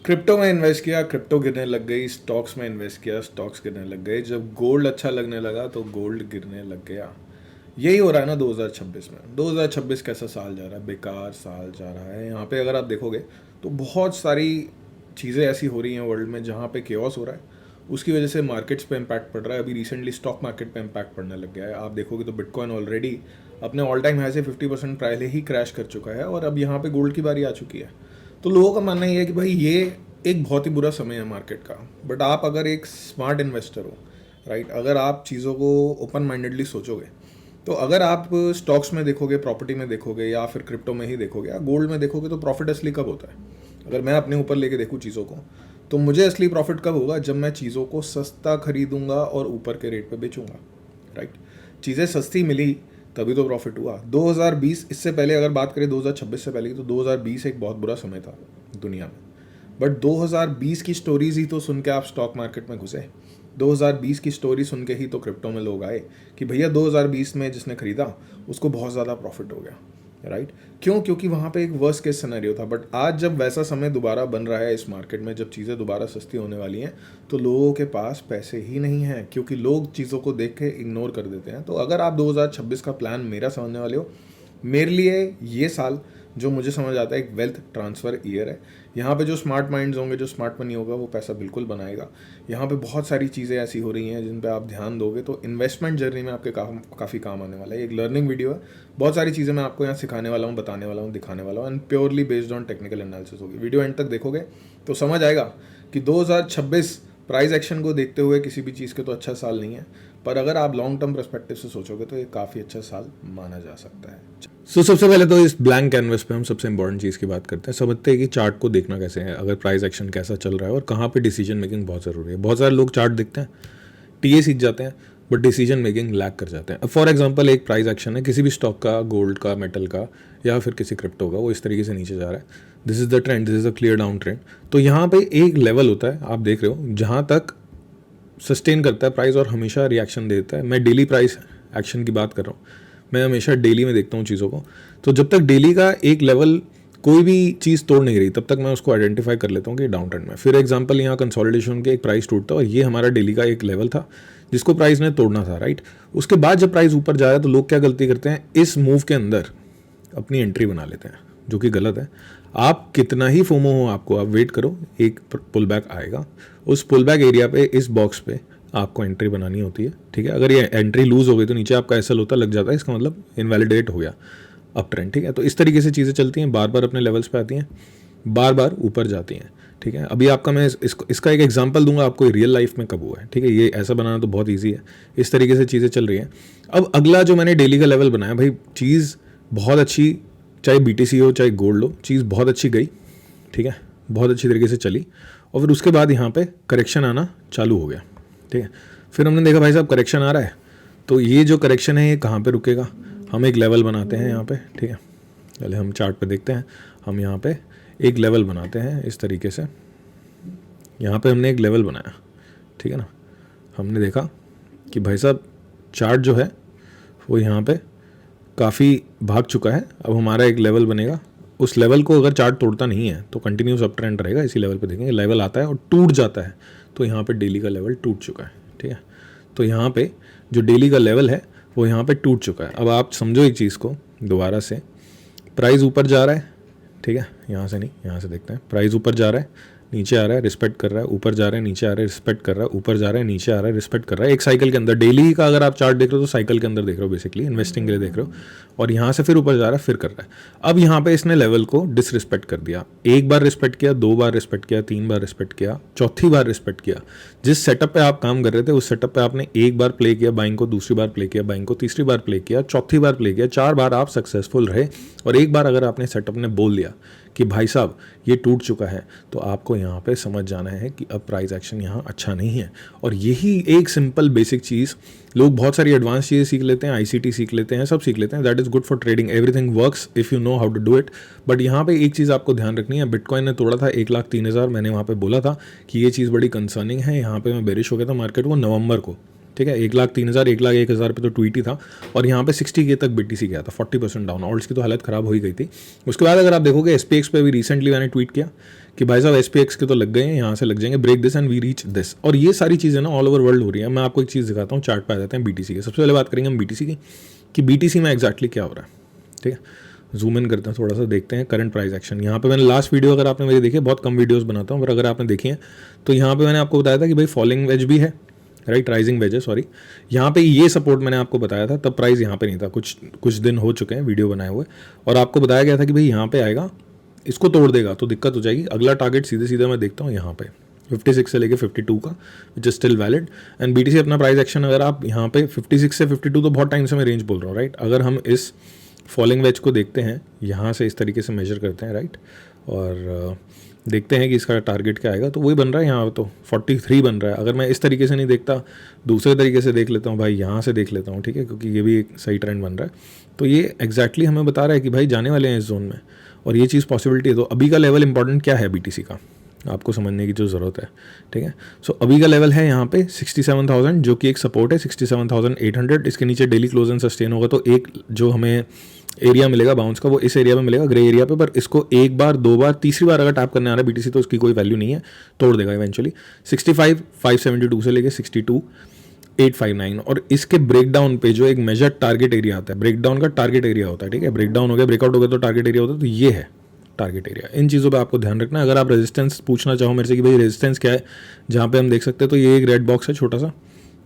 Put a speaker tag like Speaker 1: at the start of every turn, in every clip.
Speaker 1: Crypto में invest किया, crypto गिरने लग गई। स्टॉक्स में इन्वेस्ट किया, स्टॉक्स गिरने लग गए। जब गोल्ड अच्छा लगने लगा तो गोल्ड गिरने लग गया। यही हो रहा है ना 2026 में। 2026 कैसा साल जा रहा है? बेकार साल जा रहा है। यहाँ पे अगर आप देखोगे तो बहुत सारी चीज़ें ऐसी हो रही हैं वर्ल्ड में जहाँ पे केओस हो रहा है। उसकी वजह से मार्केट्स पे इम्पैक्ट पड़ रहा है। अभी रिसेंटली स्टॉक मार्केट पे इम्पैक्ट पड़ने लग गया है। आप देखोगे तो बिटकॉइन ऑलरेडी अपने ऑल टाइम हाई से 50% पहले ही क्रैश कर चुका है और अब यहाँ पे गोल्ड की बारी आ चुकी है। तो लोगों का मानना ये है कि भाई ये एक बहुत ही बुरा समय है मार्केट का। बट आप अगर एक स्मार्ट इन्वेस्टर हो, राइट, अगर आप चीज़ों को ओपन माइंडेडली सोचोगे, तो अगर आप स्टॉक्स में देखोगे, प्रॉपर्टी में देखोगे, या फिर क्रिप्टो में ही देखोगे या गोल्ड में देखोगे, तो प्रॉफिट असली कब होता है? अगर मैं अपने ऊपर लेके देखूँ चीज़ों को, तो मुझे असली प्रॉफिट कब होगा? जब मैं चीज़ों को सस्ता खरीदूंगा और ऊपर के रेट पे बेचूंगा, राइट। चीज़ें सस्ती मिली तभी तो प्रॉफिट हुआ। 2020, इससे पहले अगर बात करें 2026 से पहले की, तो 2020 एक बहुत बुरा समय था दुनिया में। बट 2020 की स्टोरीज ही तो सुन के आप स्टॉक मार्केट में घुसे। 2020 की स्टोरी सुन के ही तो क्रिप्टो में लोग आए कि भैया 2020 में जिसने खरीदा उसको बहुत ज़्यादा प्रॉफिट हो गया, राइट। क्यों? क्योंकि वहाँ पे एक वर्स्ट केस सिनेरियो था। बट आज जब वैसा समय दोबारा बन रहा है इस मार्केट में, जब चीज़ें दोबारा सस्ती होने वाली हैं, तो लोगों के पास पैसे ही नहीं हैं, क्योंकि लोग चीज़ों को देख के इग्नोर कर देते हैं। तो अगर आप 2026 का प्लान मेरा समझने वाले हो, मेरे लिए ये साल, जो मुझे समझ आता है, एक वेल्थ ट्रांसफ़र ईयर है। यहाँ पे जो स्मार्ट माइंड्स होंगे, जो स्मार्ट मनी होगा, वो पैसा बिल्कुल बनाएगा। यहाँ पे बहुत सारी चीज़ें ऐसी हो रही हैं जिन पे आप ध्यान दोगे तो इन्वेस्टमेंट जर्नी में आपके काफ़ी काम आने वाला है। एक लर्निंग वीडियो है, बहुत सारी चीज़ें मैं आपको यहाँ सिखाने वाला हूँ, बताने वाला हूँ, दिखाने वाला हूँ, and purely based on technical analysis होगी। वीडियो एंड तक देखोगे तो समझ आएगा कि 2026 प्राइस एक्शन को देखते हुए किसी भी चीज़ के तो अच्छा साल नहीं है, पर अगर आप लॉन्ग टर्म पर्सपेक्टिव से सोचोगे तो ये काफ़ी अच्छा साल माना जा सकता है।
Speaker 2: सबसे पहले तो इस ब्लैंक कैनवस पे हम सबसे इंपॉर्टेंट चीज़ की बात करते हैं, समझते हैं कि चार्ट को देखना कैसे है, अगर प्राइस एक्शन कैसा चल रहा है और कहाँ पे डिसीजन मेकिंग बहुत ज़रूरी है। बहुत सारे लोग चार्ट देखते हैं, टीए सीख जाते हैं, बट डिसीजन मेकिंग लैक कर जाते हैं। अब फॉर एग्जांपल एक प्राइस एक्शन है किसी भी स्टॉक का, गोल्ड का, मेटल का, या फिर किसी क्रिप्टो का, वो इस तरीके से नीचे जा रहा है। This is the trend, this is a clear down trend. तो यहाँ पे एक लेवल होता है, आप देख रहे हो, जहाँ तक सस्टेन करता है प्राइस और हमेशा रिएक्शन देता है। मैं डेली प्राइस एक्शन की बात कर रहा हूँ, मैं हमेशा डेली में देखता हूँ चीज़ों को। तो जब तक डेली का एक लेवल कोई भी चीज़ तोड़ नहीं रही, तब तक मैं उसको आइडेंटिफाई कर लेता हूँ कि डाउन ट्रेंड में। फिर एग्जांपल यहाँ कंसोलिडेशन के एक प्राइस टूटता है और ये हमारा डेली का एक लेवल था जिसको प्राइस ने तोड़ना था, राइट। उसके बाद जब प्राइस ऊपर जा रहा है तो लोग क्या गलती करते हैं, इस मूव के अंदर अपनी एंट्री बना लेते हैं, जो कि गलत है। आप कितना ही फोमो हो आपको, आप वेट करो, एक पुल बैक आएगा, उस पुल बैक एरिया पे, इस बॉक्स पे आपको एंट्री बनानी होती है, ठीक है। अगर ये एंट्री लूज हो गई तो नीचे आपका एसएल होता लग जाता है, इसका मतलब इनवैलिडेट हो गया अप ट्रेंड, ठीक है। तो इस तरीके से चीज़ें चलती हैं, बार बार अपने लेवल्स पे आती हैं, बार बार ऊपर जाती हैं, ठीक है। अभी आपका मैं इसका एक एग्जांपल दूंगा आपको, रियल लाइफ में कब हुआ है, ठीक है। ये ऐसा बनाना तो बहुत ईजी है, इस तरीके से चीज़ें चल रही हैं। अब अगला जो मैंने डेली का लेवल बनाया, भाई चीज़ बहुत अच्छी, चाहे बीटीसी हो चाहे गोल्ड हो, चीज़ बहुत अच्छी गई, ठीक है, बहुत अच्छी तरीके से चली, और फिर उसके बाद यहाँ पे करेक्शन आना चालू हो गया, ठीक है। फिर हमने देखा भाई साहब करेक्शन आ रहा है, तो ये जो करेक्शन है ये कहाँ पे रुकेगा, हम एक लेवल बनाते हैं यहाँ पे, ठीक है। पहले हम चार्ट पे देखते हैं, हम यहाँ पे एक लेवल बनाते हैं इस तरीके से। यहाँ पे हमने एक लेवल बनाया, ठीक है ना। हमने देखा कि भाई साहब चार्ट जो है वो यहाँ पे काफ़ी भाग चुका है, अब हमारा एक लेवल बनेगा। उस लेवल को अगर चार्ट तोड़ता नहीं है तो कंटिन्यूस अप ट्रेंड रहेगा, इसी लेवल पे देखेंगे। लेवल आता है और टूट जाता है, तो यहाँ पे डेली का लेवल टूट चुका है, ठीक है। तो यहाँ पे जो डेली का लेवल है वो यहाँ पे टूट चुका है। अब आप समझो एक चीज़ को दोबारा से, प्राइस ऊपर जा रहा है, ठीक है, यहाँ से नहीं, यहाँ से देखते हैं। प्राइस ऊपर जा रहा है, नीचे आ रहा है, रिस्पेक्ट कर रहा है, ऊपर जा रहा है, नीचे आ रहा है, रिस्पेक्ट कर रहा है, ऊपर जा रहा है, नीचे आ रहा है, रिस्पेक्ट कर रहा है। एक साइकिल के अंदर, डेली का अगर आप चार्ट देख रहे हो तो साइकिल के अंदर देख रहे हो, बेसिकली इन्वेस्टिंग के लिए देख रहे हो। और यहाँ से फिर ऊपर जा रहा है, फिर कर रहा है। अब यहाँ पे इसने लेवल को डिसरिस्पेक्ट कर दिया, एक बार रिस्पेक्ट किया, दो बार रिस्पेक्ट किया, तीन बार रिस्पेक्ट किया, चौथी बार रिस्पेक्ट किया। जिस सेटअप पे आप काम कर रहे थे उस सेटअप पे आपने एक बार प्ले किया बाइंग को, दूसरी बार प्ले किया बाइंग को, तीसरी बार प्ले किया, चौथी बार प्ले किया, 4 बार आप सक्सेसफुल रहे। और एक बार अगर आपने सेटअप ने बोल दिया कि भाई साहब ये टूट चुका है, तो आपको यहाँ पे समझ जाना है कि अब प्राइस एक्शन यहाँ अच्छा नहीं है। और यही एक सिंपल बेसिक चीज़, लोग बहुत सारी एडवांस चीज़ें सीख लेते हैं, आईसीटी सीख लेते हैं, सब सीख लेते हैं, that is good for trading, everything works if you know how to do it. But यहाँ पे एक चीज़ आपको ध्यान रखनी है, बिटकॉइन ने तोड़ा था 1,03,000, मैंने वहाँ पे बोला था कि ये चीज़ बड़ी कंसर्निंग है, यहाँ पे मैं बेरिश हो गया था मार्केट को नवंबर को, ठीक है, 1,03,000 1,01,000 पे तो ट्वीट ही था और यहाँ पे 60K तक BTC गया था, 40% डाउन। ऑल्ट्स की तो हालत ख़राब हो ही गई थी। उसके बाद अगर आप देखोगे SPX पे भी रिसेंटली मैंने ट्वीट किया कि भाई साहब SPX के तो लग गए हैं, यहाँ से लग जाएंगे, break this and we reach this. और ये सारी चीज़ें ना ऑल ओवर वर्ल्ड हो रही है। मैं आपको एक चीज़ दिखाता हूँ, चार्ट पे आ जाते हैं BTC के। सबसे पहले बात करेंगे हम BTC की कि BTC में एग्जैक्टली क्या हो रहा है। ठीक है, जूम इन करते हैं, थोड़ा सा देखते हैं करंट प्राइस एक्शन। यहाँ पे मैंने लास्ट वीडियो अगर आपने मेरी देखी है, बहुत कम वीडियोस बनाता हूँ, पर अगर आपने देखी है तो यहाँ पे मैंने आपको बताया था कि भाई फॉलिंग वेज भी है, राइट, राइजिंग वेज है, सॉरी। यहाँ पे ये सपोर्ट मैंने आपको बताया था, तब प्राइस यहाँ पे नहीं था, कुछ दिन हो चुके हैं वीडियो बनाए हुए, और आपको बताया गया था कि भाई यहाँ पे आएगा, इसको तोड़ देगा तो दिक्कत हो जाएगी। अगला टारगेट सीधे सीधे मैं देखता हूँ यहाँ पे 56 से लेके 52 का, which is still valid. And BTC अपना प्राइस एक्शन अगर आप यहाँ पे 56 से 52 तो बहुत टाइम से मैं रेंज बोल रहा हूँ, राइट। अगर हम इस फॉलिंग वेज को देखते हैं, यहाँ से इस तरीके से मेजर करते हैं, राइट, और देखते हैं कि इसका टारगेट क्या आएगा, तो वही बन रहा है यहाँ तो 43 बन रहा है। अगर मैं इस तरीके से नहीं देखता, दूसरे तरीके से देख लेता हूँ भाई, यहाँ से देख लेता हूँ, ठीक है, क्योंकि ये भी एक सही ट्रेंड बन रहा है। तो ये एग्जैक्टली हमें बता रहा है कि भाई जाने वाले हैं इस जोन में, और ये चीज़ पॉसिबिलिटी है। तो अभी का लेवल इंपॉर्टेंट क्या है BTC का, आपको समझने की जो ज़रूरत है, ठीक है। सो अभी का लेवल है यहाँ पे 67,000, जो कि एक सपोर्ट है 67,800। इसके नीचे डेली क्लोज एंड सस्टेन होगा तो एक जो हमें एरिया मिलेगा बाउंस का, वो इस एरिया में मिलेगा, ग्रे एरिया पे। पर इसको एक बार, दो बार, तीसरी बार अगर टैप करने आ रहा है BTC तो उसकी कोई वैल्यू नहीं है, तोड़ देगा इवेंचुअली। 65,572 से लेके 62,859। और इसके ब्रेकडाउन पे जो एक मेजर टारगेट एरिया आता है, ब्रेकडाउन का टारगेट एरिया होता है, ठीक है, ब्रेकडाउन हो गया, ब्रेकआउट हो गया तो टारगेट एरिया होता है, तो ये है टारगेट एरिया। इन चीज़ों पे आपको ध्यान रखना है। अगर आप रेजिस्टेंस पूछना चाहो मेरे से कि भाई रेजिस्टेंस क्या है, जहाँ पे हम देख सकते हैं, तो ये एक रेड बॉक्स है छोटा सा,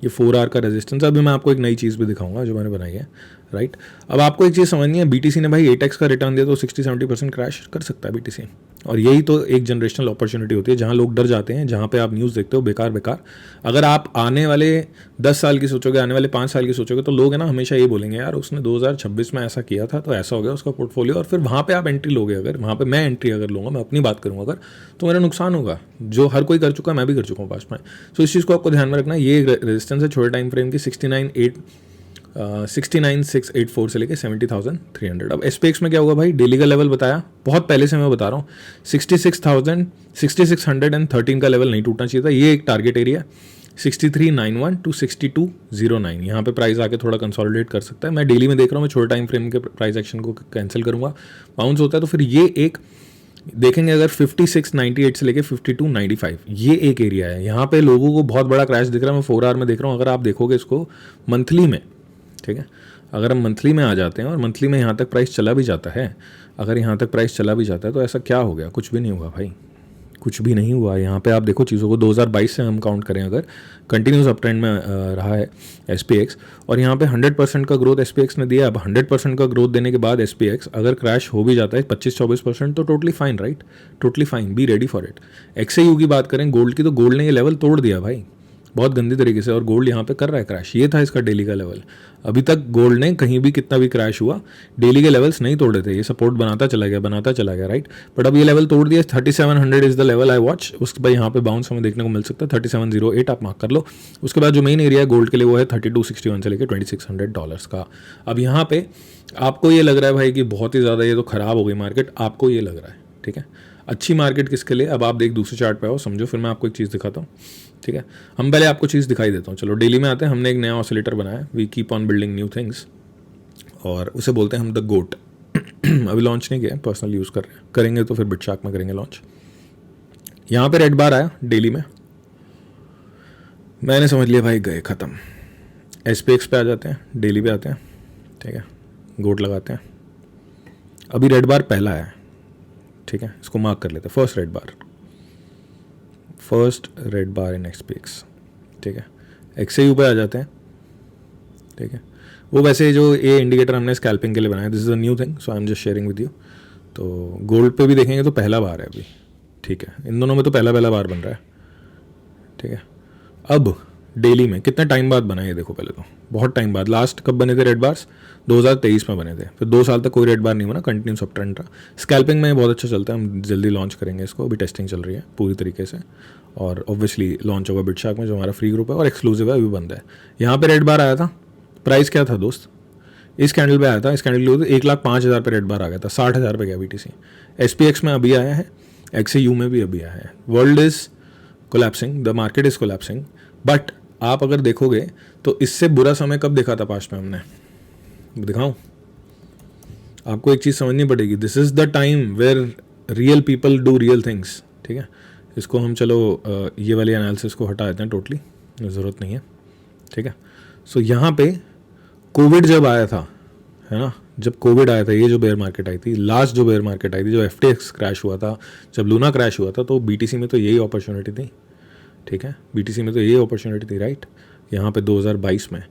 Speaker 2: ये 4 आवर का रेजिस्टेंस। अभी मैं आपको एक नई चीज़ भी दिखाऊंगा जो मैंने बनाई है, राइट। अब आपको एक चीज़ समझनी है, BTC ने भाई 8x का रिटर्न दिया तो 60-70% क्रैश कर सकता है BTC। और यही तो एक जनरेशनल अपॉर्चुनिटी होती है, जहाँ लोग डर जाते हैं, जहाँ पे आप न्यूज़ देखते हो बेकार बेकार। अगर आप आने वाले 10 साल की सोचोगे, आने वाले 5 साल की सोचोगे, तो लोग है ना हमेशा ये बोलेंगे यार उसने 2026 में ऐसा किया था तो ऐसा हो गया उसका पोर्टफोलियो, और फिर वहाँ पे आप एंट्री लोगे। अगर वहाँ पे मैं एंट्री अगर लूँगा, मैं अपनी बात करूँगा अगर, तो मेरा नुकसान होगा। जो हर कोई कर चुका है, मैं भी कर चुका हूँ पास्ट में। सो इस चीज़ को आपको ध्यान में रखना है। ये रेजिस्टेंस है छोटे टाइम फ्रेम की 69,684 से लेके 70,300। अब SPX में क्या होगा भाई, डेली का लेवल बताया बहुत पहले से, मैं बता रहा हूँ 66,613 का लेवल नहीं टूटना चाहिए था। ये एक टारगेट एरिया 6391 टू 6209। यहाँ पे प्राइस आके थोड़ा कंसोलिडेट कर सकता है। मैं डेली में देख रहा हूँ, मैं छोटे टाइम फ्रेम के प्राइस एक्शन को कैंसिल करूँगा, बाउंस होता है तो फिर ये एक देखेंगे। अगर 5698 से लेके 5295 ये एक एरिया है, यहाँ पे लोगों को बहुत बड़ा क्रैश दिख रहा है। मैं 4 आवर में देख रहा हूँ, अगर आप देखोगे इसको मंथली में, ठीक है, अगर हम मंथली में आ जाते हैं और मंथली में यहाँ तक प्राइस चला भी जाता है, अगर यहाँ तक प्राइस चला भी जाता है तो ऐसा क्या हो गया, कुछ भी नहीं हुआ भाई, कुछ भी नहीं हुआ। यहाँ पे आप देखो चीज़ों को, 2022 से हम काउंट करें अगर, कंटिन्यूस अप ट्रेंड में रहा है SPX, और यहाँ पे 100% का ग्रोथ SPX ने दिया। अब 100% का ग्रोथ देने के बाद SPX अगर क्रैश हो भी जाता है 25-24% तो totally fine, right, totally fine, be ready for it. XAU की बात करें गोल्ड की, तो गोल्ड ने ये लेवल तोड़ दिया भाई बहुत गंदी तरीके से, और गोल्ड यहाँ पे कर रहा है क्रैश। ये था इसका डेली का लेवल। अभी तक गोल्ड ने कहीं भी कितना भी क्रैश हुआ डेली के लेवल्स नहीं तोड़े थे, ये सपोर्ट बनाता चला गया, राइट। बट अब ये लेवल तोड़ दिया। 3700 is the level I watch. उसके बाद यहाँ पे बाउंस हमें देखने को मिल सकता है, 3708 आप मार्क कर लो। उसके बाद जो मेन एरिया है गोल्ड के लिए वो है 3261 से लेकर $2600 का। अब यहाँ पे आपको ये लग रहा है भाई कि बहुत ही ज़्यादा ये तो ख़राब हो गई मार्केट, आपको ये लग रहा है, ठीक है। अच्छी मार्केट किसके लिए, अब आप एक दूसरे चार्ट पे आओ, समझो, फिर मैं आपको एक चीज़ दिखाता हूँ, ठीक है। हम पहले आपको चीज़ दिखाई देता हूँ। चलो डेली में आते हैं। हमने एक नया ऑसिलेटर बनाया, we keep on building new things, और उसे बोलते हैं हम द गोट। अभी लॉन्च नहीं किया, पर्सनल यूज़ कर रहे हैं, करेंगे तो फिर बिटशार्क में करेंगे लॉन्च। यहाँ पे रेड बार आया डेली में, मैंने समझ लिया भाई गए ख़त्म। SPX पे आ जाते हैं, डेली पे आते हैं, ठीक है, गोट लगाते हैं। अभी रेड बार पहला है, ठीक है, इसको मार्क कर लेते हैं, फर्स्ट रेड बार इन SPX, ठीक है। XAU पे आ जाते हैं, ठीक है। वो वैसे जो ये इंडिकेटर हमने स्कैल्पिंग के लिए बनाया, this is a new thing, so I am just sharing with you. तो गोल्ड पे भी देखेंगे तो पहला बार है अभी, ठीक है, इन दोनों में तो पहला बार बन रहा है, ठीक है। अब डेली में कितने टाइम बाद बना, ये देखो, पहले तो बहुत टाइम बाद। लास्ट कब बने थे रेड बार्स, 2023 में बने थे, फिर 2 साल तक कोई रेड बार नहीं बना, कंटिन्यूस अप ट्रेंड रहा। स्कैल्पिंग में बहुत अच्छा चलता है, हम जल्दी लॉन्च करेंगे इसको, अभी टेस्टिंग चल रही है पूरी तरीके से, और ऑब्वियसली लॉन्च होगा बिटशार्क में जो हमारा फ्री ग्रुप है और एक्सक्लूसिव है, अभी बंद है। यहाँ पे रेड बार आया था, प्राइस क्या था दोस्त, इस कैंडल पे आया था, इस कैंडल के 1,05,000 पे रेड बार आ गया था, 60,000 पे गया BTC। SPX में अभी आया है, XAU में भी अभी आया है। World is collapsing, the market is collapsing, but आप अगर देखोगे तो इससे बुरा समय कब देखा था पास्ट में हमने, दिखाऊं आपको? एक चीज़ समझनी पड़ेगी, this is the time where real people do real things, ठीक है? इसको हम चलो ये वाली एनालिसिस को हटा देते हैं, टोटली ज़रूरत नहीं है, ठीक है? सो यहाँ पे कोविड जब आया था, है ना, जब कोविड आया था, ये जो बेयर मार्केट आई थी, लास्ट जो बेयर मार्केट आई थी, जो FTX क्रैश हुआ था, जब लूना क्रैश हुआ था, तो BTC में तो यही अपॉर्चुनिटी थी, ठीक है? BTC में तो यही अपॉर्चुनिटी थी, राइट? यहाँ पे 2022 में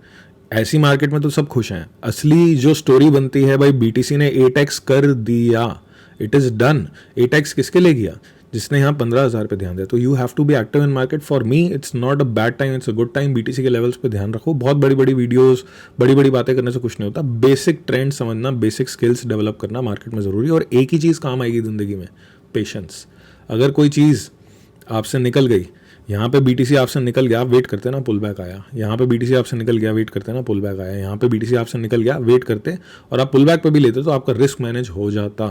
Speaker 2: ऐसी मार्केट में तो सब खुश हैं। असली जो स्टोरी बनती है भाई, BTC ने 8x कर दिया, इट इज़ डन। 8x किसके लिए किया? जिसने यहाँ 15,000 पे ध्यान दिया। तो you have to be active in market. For me it's not a bad time, it's a good time. BTC के लेवल्स पे ध्यान रखो। बहुत बड़ी बड़ी वीडियोस, बड़ी बड़ी बातें करने से कुछ नहीं होता। बेसिक ट्रेंड समझना, बेसिक स्किल्स डेवलप करना मार्केट में ज़रूरी है। और एक ही चीज़ काम आएगी ज़िंदगी में, पेशेंस। अगर कोई चीज़ आपसे निकल गई, यहाँ पे BTC आपसे निकल गया, आप वेट करते ना, पुल बैक आया। यहाँ पे BTC आपसे निकल गया, वेट करते ना, पुल बैक आया। यहाँ पे BTC आपसे निकल गया, वेट करते, और आप पुल बैक पे भी लेते तो आपका रिस्क मैनेज हो जाता।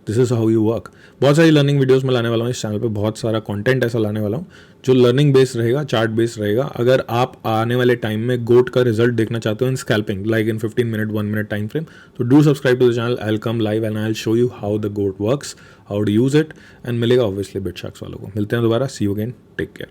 Speaker 2: This is how you work. बहुत सारी लर्निंग वीडियोस में लाने वाला हूँ इस चैनल पे, बहुत सारा कंटेंट ऐसा लाने वाला हूँ जो लर्निंग बेस्ड रहेगा, चार्ट बेस्ड रहेगा। अगर आप आने वाले टाइम में गोट का रिजल्ट देखना चाहते हो in scalping, like in 15 minute 1 minute time frame, तो do subscribe to the channel. I will come live and I will show you how the goat works, how to use it, and मिलेगा obviously बिटशॉक्स वालों को। मिलते हैं दोबारा, see you again, take care.